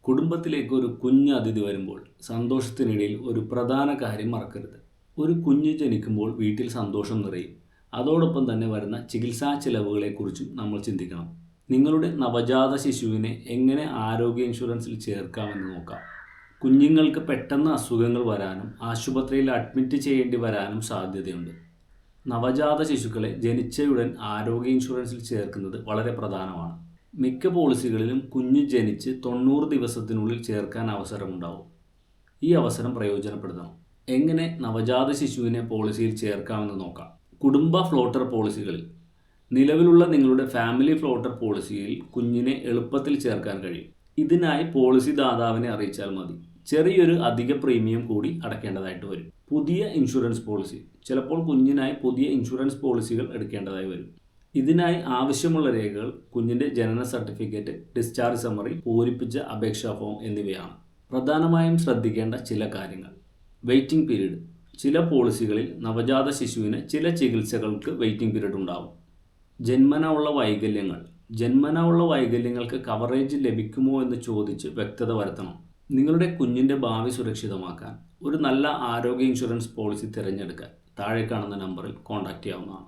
കുടുംബത്തിലേക്ക് ഒരു കുഞ്ഞ് അതിഥി വരുമ്പോൾ സന്തോഷത്തിനിടയിൽ ഒരു പ്രധാന കാര്യം മറക്കരുത്. ഒരു കുഞ്ഞ് ജനിക്കുമ്പോൾ വീട്ടിൽ സന്തോഷം നിറയും. അതോടൊപ്പം തന്നെ വരുന്ന ചികിത്സാ ചെലവുകളെക്കുറിച്ചും നമ്മൾ ചിന്തിക്കണം. നിങ്ങളുടെ നവജാത ശിശുവിനെ എങ്ങനെ ആരോഗ്യ ഇൻഷുറൻസിൽ ചേർക്കാമെന്ന് നോക്കാം. കുഞ്ഞുങ്ങൾക്ക് പെട്ടെന്ന് അസുഖങ്ങൾ വരാനും ആശുപത്രിയിൽ അഡ്മിറ്റ് ചെയ്യേണ്ടി വരാനും സാധ്യതയുണ്ട്. നവജാത ശിശുക്കളെ ജനിച്ചയുടൻ ആരോഗ്യ ഇൻഷുറൻസിൽ ചേർക്കുന്നത് വളരെ പ്രധാനമാണ്. മിക്ക പോളിസികളിലും കുഞ്ഞ് ജനിച്ച് 90 ദിവസത്തിനുള്ളിൽ ചേർക്കാൻ അവസരമുണ്ടാവും. ഈ അവസരം പ്രയോജനപ്പെടുത്തണം. എങ്ങനെ നവജാത ശിശുവിനെ പോളിസിയിൽ ചേർക്കാമെന്ന് നോക്കാം. കുടുംബ ഫ്ലോട്ടർ പോളിസികളിൽ നിലവിലുള്ള നിങ്ങളുടെ ഫാമിലി ഫ്ലോട്ടർ പോളിസിയിൽ കുഞ്ഞിനെ എളുപ്പത്തിൽ ചേർക്കാൻ കഴിയും. ഇതിനായി പോളിസി ദാതാവിനെ അറിയിച്ചാൽ മതി. ചെറിയൊരു അധിക പ്രീമിയം കൂടി അടയ്ക്കേണ്ടതായിട്ട് വരും. പുതിയ ഇൻഷുറൻസ് പോളിസി ചിലപ്പോൾ കുഞ്ഞിനായി പുതിയ ഇൻഷുറൻസ് പോളിസികൾ എടുക്കേണ്ടതായി വരും. ഇതിനായി ആവശ്യമുള്ള രേഖകൾ കുഞ്ഞിൻ്റെ ജനന സർട്ടിഫിക്കറ്റ്, ഡിസ്ചാർജ് സമ്മറി, പൂരിപ്പിച്ച അപേക്ഷാ ഫോം എന്നിവയാണ്. പ്രധാനമായും ശ്രദ്ധിക്കേണ്ട ചില കാര്യങ്ങൾ. Waiting period. ചില പോളിസികളിൽ നവജാത ശിശുവിന് ചില ചികിത്സകൾക്ക് വെയിറ്റിംഗ് പീരീഡ് ഉണ്ടാവും. ജന്മന ഉള്ള വൈകല്യങ്ങൾ. ജന്മന ഉള്ള വൈകല്യങ്ങൾക്ക് കവറേജ് ലഭിക്കുമോ എന്ന് ചോദിച്ച് വ്യക്തത വരുത്തണം. നിങ്ങളുടെ കുഞ്ഞിൻ്റെ ഭാവി സുരക്ഷിതമാക്കാൻ ഒരു നല്ല ആരോഗ്യ ഇൻഷുറൻസ് പോളിസി തിരഞ്ഞെടുക്കാൻ താഴെ കാണുന്ന നമ്പറിൽ കോൺടാക്റ്റ് ചെയ്യാവുന്നതാണ്.